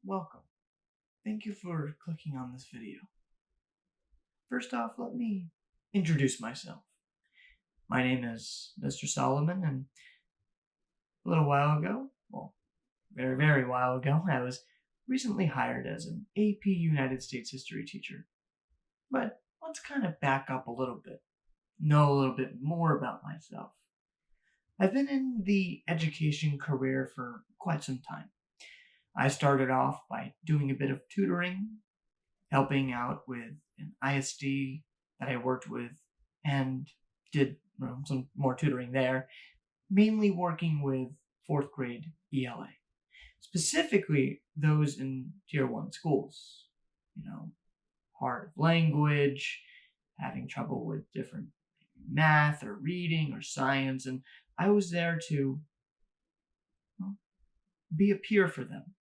welcome. Thank you for clicking on this video. First off, let me introduce myself. My name is Mr. Solomon, and a little while ago, very while ago, I was recently hired as an AP United States history teacher. But let's kind of back up a little bit, know a little bit more about myself. I've been in the education career for quite some time. I started off by doing a bit of tutoring, helping out with an ISD that I worked with, and did some more tutoring there, mainly working with 4th grade ELA, specifically those in Tier 1 schools. Hard language, having trouble with different math or reading or science, and I was there to be a peer for them.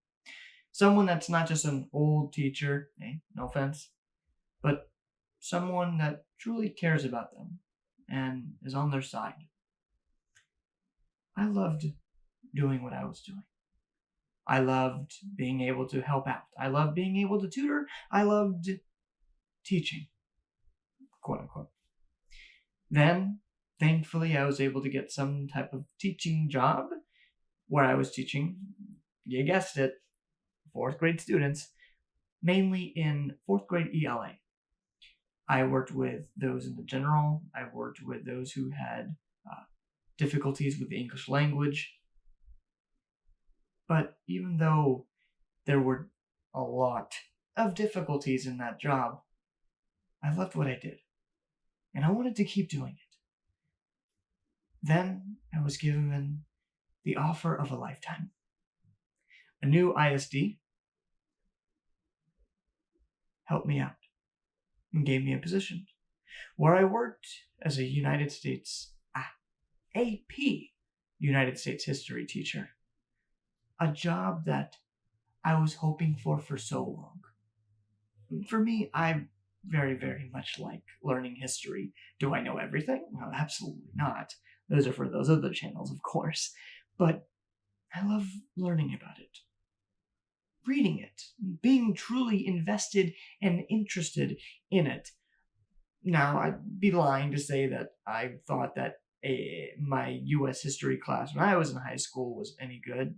Someone that's not just an old teacher, no offense, but someone that truly cares about them and is on their side. I loved doing what I was doing. I loved being able to help out. I loved being able to tutor. I loved teaching, quote unquote. Then, thankfully, I was able to get some type of teaching job where I was teaching, you guessed it, 4th grade students, mainly in 4th grade ELA. I worked with those in the general. I worked with those who had difficulties with the English language. But even though there were a lot of difficulties in that job, I loved what I did, and I wanted to keep doing it. Then I was given the offer of a lifetime. A new ISD helped me out and gave me a position where I worked as a AP United States history teacher, a job that I was hoping for so long. For me, I very much like learning history. Do I know everything? No, absolutely not. Those are for those other channels, of course. But I love learning about it, reading it, being truly invested and interested in it. Now, I'd be lying to say that I thought that my U.S. history class when I was in high school was any good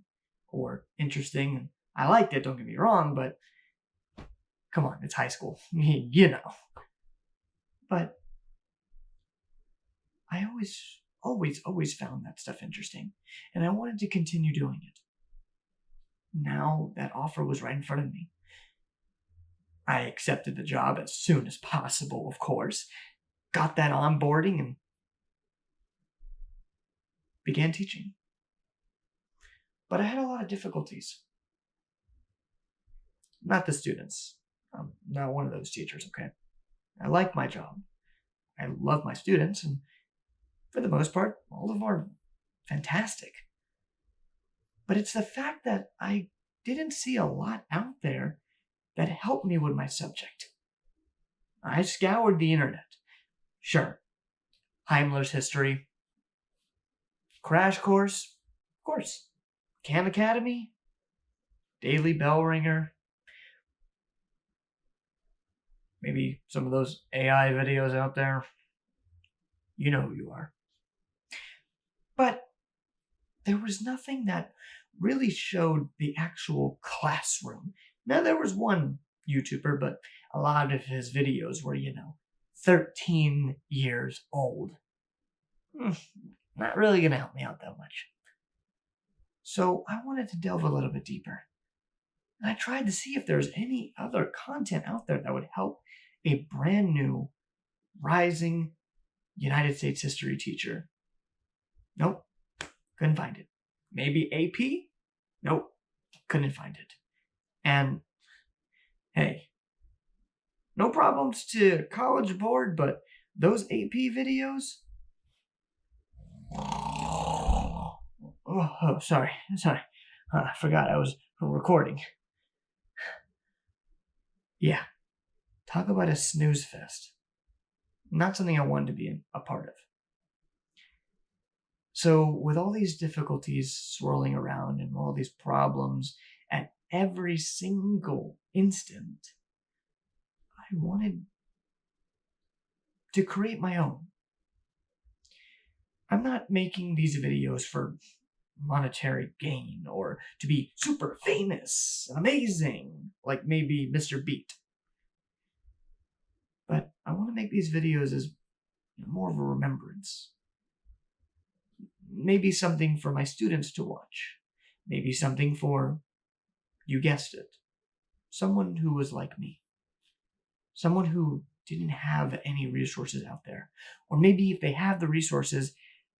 or interesting. I liked it, don't get me wrong, but come on, it's high school, you know. But I always found that stuff interesting, and I wanted to continue doing it. Now that offer was right in front of me. I accepted the job as soon as possible, of course, got that onboarding, and began teaching. But I had a lot of difficulties. Not the students. I'm not one of those teachers, okay? I like my job. I love my students, and for the most part, all of them are fantastic. But it's the fact that I didn't see a lot out there that helped me with my subject. I scoured the internet. Sure, Heimler's history, Crash Course, of course, Khan Academy, Daily Bell Ringer, maybe some of those AI videos out there. You know who you are. But there was nothing that really showed the actual classroom. Now, there was one YouTuber, but a lot of his videos were, 13 years old. Not really going to help me out that much. So I wanted to delve a little bit deeper. And I tried to see if there's any other content out there that would help a brand new, rising United States history teacher. Nope, couldn't find it. Maybe AP? Nope, couldn't find it. And hey, no problems to College Board, but those AP videos? Oh, sorry. I forgot I was recording. Yeah, talk about a snooze fest. Not something I wanted to be a part of. So with all these difficulties swirling around and all these problems at every single instant, I wanted to create my own. I'm not making these videos for monetary gain or to be super famous and amazing, like maybe Mr. Beat. But I want to make these videos as more of a remembrance. Maybe something for my students to watch. Maybe something for, you guessed it, someone who was like me. Someone who didn't have any resources out there. Or maybe if they have the resources,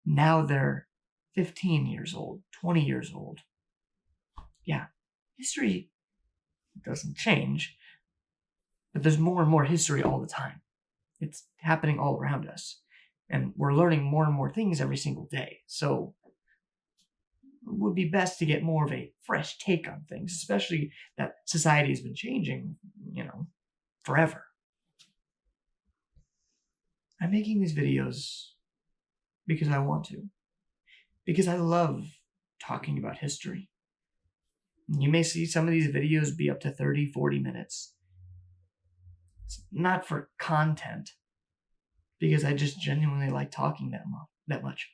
now they're 15 years old, 20 years old. Yeah, history doesn't change, but there's more and more history all the time. It's happening all around us. And we're learning more and more things every single day. So it would be best to get more of a fresh take on things, especially that society has been changing, forever. I'm making these videos because I want to. Because I love talking about history. You may see some of these videos be up to 30, 40 minutes. It's not for content, because I just genuinely like talking that much.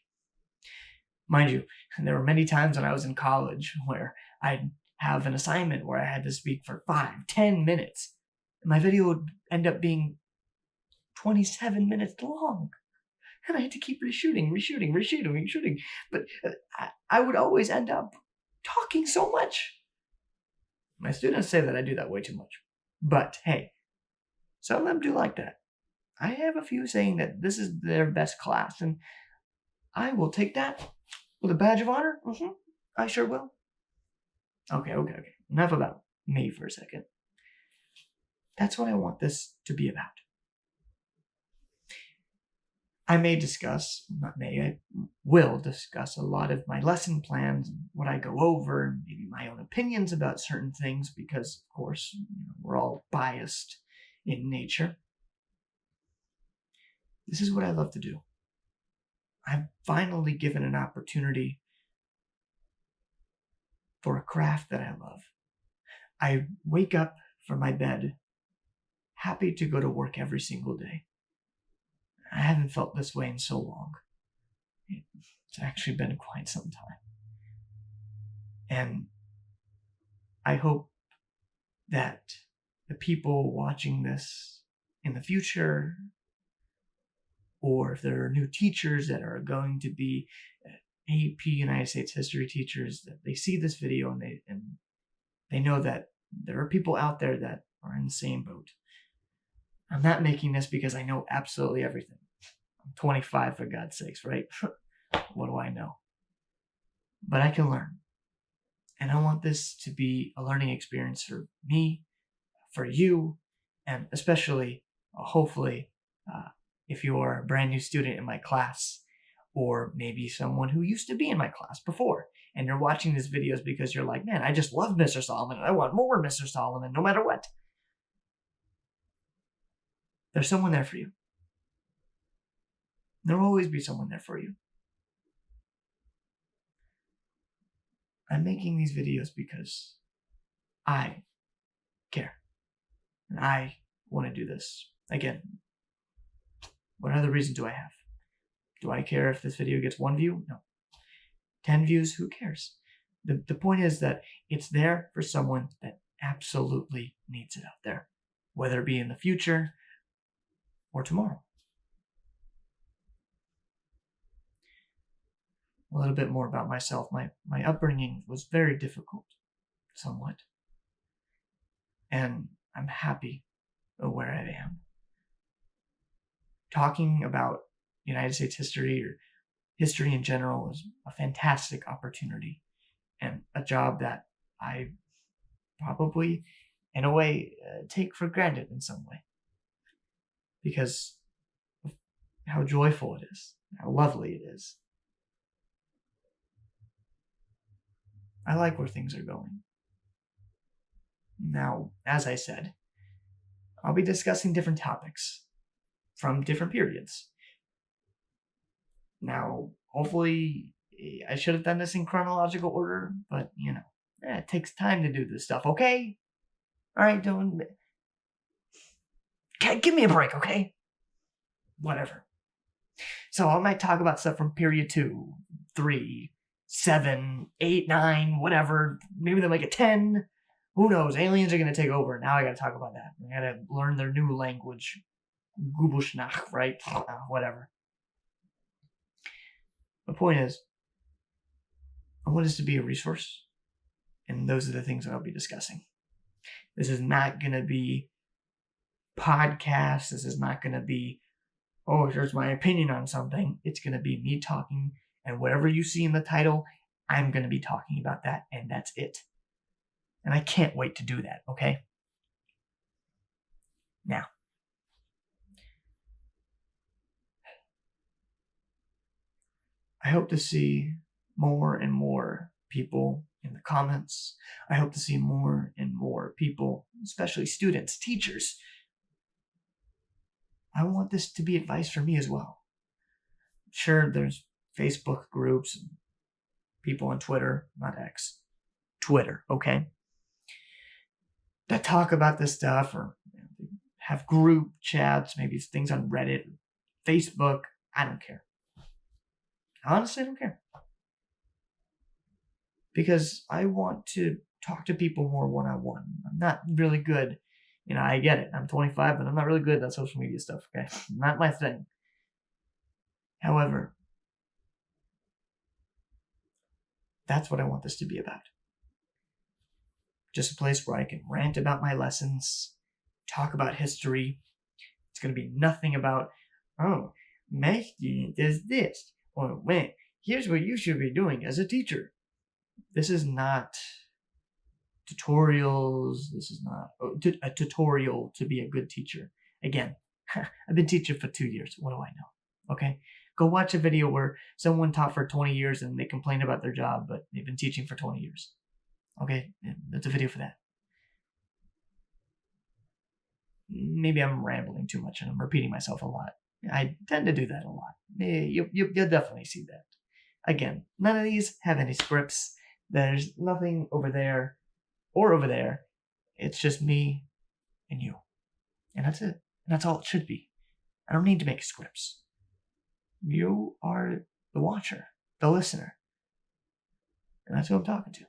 Mind you, there were many times when I was in college where I'd have an assignment where I had to speak for 5, 10 minutes. And my video would end up being 27 minutes long. And I had to keep reshooting. But I would always end up talking so much. My students say that I do that way too much. But hey, some of them do like that. I have a few saying that this is their best class, and I will take that with a badge of honor. I sure will. Okay. Enough about me for a second. That's what I want this to be about. I will discuss a lot of my lesson plans, and what I go over, and maybe my own opinions about certain things, because, of course, we're all biased in nature. This is what I love to do. I've finally given an opportunity for a craft that I love. I wake up from my bed happy to go to work every single day. I haven't felt this way in so long. It's actually been quite some time. And I hope that the people watching this in the future, or if there are new teachers that are going to be AP United States history teachers, that they see this video and they know that there are people out there that are in the same boat. I'm not making this because I know absolutely everything. I'm 25, for God's sakes, right? What do I know? But I can learn. And I want this to be a learning experience for me, for you, and especially, hopefully, if you're a brand new student in my class, or maybe someone who used to be in my class before, and you're watching these videos because you're like, man, I just love Mr. Solomon, and I want more Mr. Solomon, no matter what. There's someone there for you. There will always be someone there for you. I'm making these videos because I care. And I want to do this. Again, what other reason do I have? Do I care if this video gets 1 view? No. 10 views? Who cares? The point is that it's there for someone that absolutely needs it out there, whether it be in the future or tomorrow. A little bit more about myself. My upbringing was very difficult, somewhat. And I'm happy where I am. Talking about United States history, or history in general, is a fantastic opportunity, and a job that I probably, in a way, take for granted in some way, because of how joyful it is, how lovely it is. I like where things are going. Now, as I said, I'll be discussing different topics from different periods. Now, hopefully, I should have done this in chronological order, but, It takes time to do this stuff, okay? All right, don't... Give me a break, okay? Whatever. So I might talk about stuff from period 2, 3, 7, 8, 9, whatever. Maybe they'll make it 10. Who knows? Aliens are going to take over. Now I got to talk about that. I got to learn their new language. Gubushnach, right? Whatever. The point is, I want this to be a resource, and those are the things that I'll be discussing. This is not going to be podcasts. This is not going to be, oh, here's my opinion on something. It's going to be me talking, and whatever you see in the title, I'm going to be talking about that, and that's it. And I can't wait to do that, okay? Now, I hope to see more and more people in the comments. I hope to see more and more people, especially students, teachers. I want this to be advice for me as well. Sure, there's Facebook groups and people on Twitter, not X, Twitter, okay, that talk about this stuff, or have group chats, maybe things on Reddit, Facebook. I don't care. Honestly, I don't care. Because I want to talk to people more one-on-one. I'm not really good. I get it. I'm 25, but I'm not really good at that social media stuff, okay? Not my thing. However, that's what I want this to be about. Just a place where I can rant about my lessons, talk about history. It's going to be nothing about, oh, my student does this, or, man, here's what you should be doing as a teacher. This is not tutorials. This is not a tutorial to be a good teacher. Again, I've been teaching for 2 years. What do I know? Okay? Go watch a video where someone taught for 20 years and they complain about their job, but they've been teaching for 20 years. Okay? That's a video for that. Maybe I'm rambling too much and I'm repeating myself a lot. I tend to do that a lot. You'll definitely see that. Again, none of these have any scripts. There's nothing over there or over there. It's just me and you. And that's it. And that's all it should be. I don't need to make scripts. You are the watcher, the listener. And that's who I'm talking to.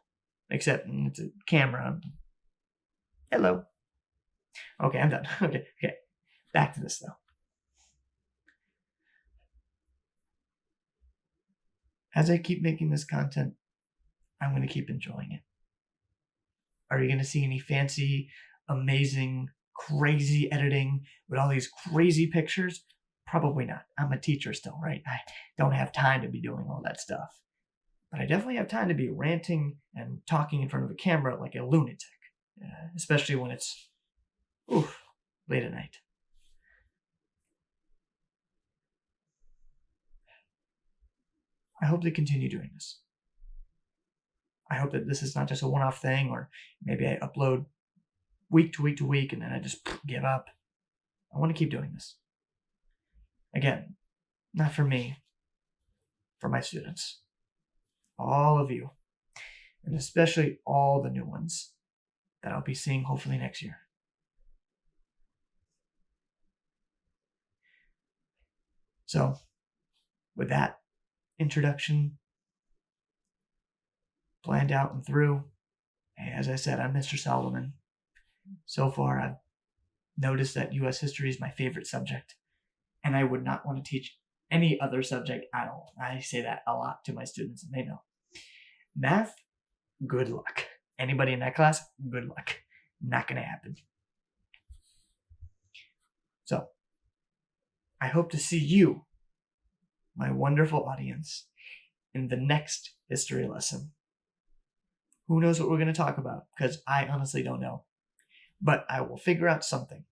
Except it's a camera. Hello. Okay, I'm done. Okay. Back to this, though. As I keep making this content, I'm going to keep enjoying it. Are you going to see any fancy, amazing, crazy editing with all these crazy pictures? Probably not. I'm a teacher still, right? I don't have time to be doing all that stuff. But I definitely have time to be ranting and talking in front of a camera like a lunatic, especially when it's late at night. I hope to continue doing this. I hope that this is not just a one-off thing, or maybe I upload week to week to week and then I just give up. I want to keep doing this. Again, not for me, for my students. All of you. And especially all the new ones that I'll be seeing hopefully next year. So, with that introduction planned out and through, as I said, I'm Mr. Solomon. So far, I've noticed that U.S. history is my favorite subject, and I would not want to teach any other subject at all. I say that a lot to my students, and they know. Math, good luck. Anybody in that class, good luck. Not going to happen. So, I hope to see you, my wonderful audience, in the next history lesson. Who knows what we're going to talk about? Because I honestly don't know. But I will figure out something.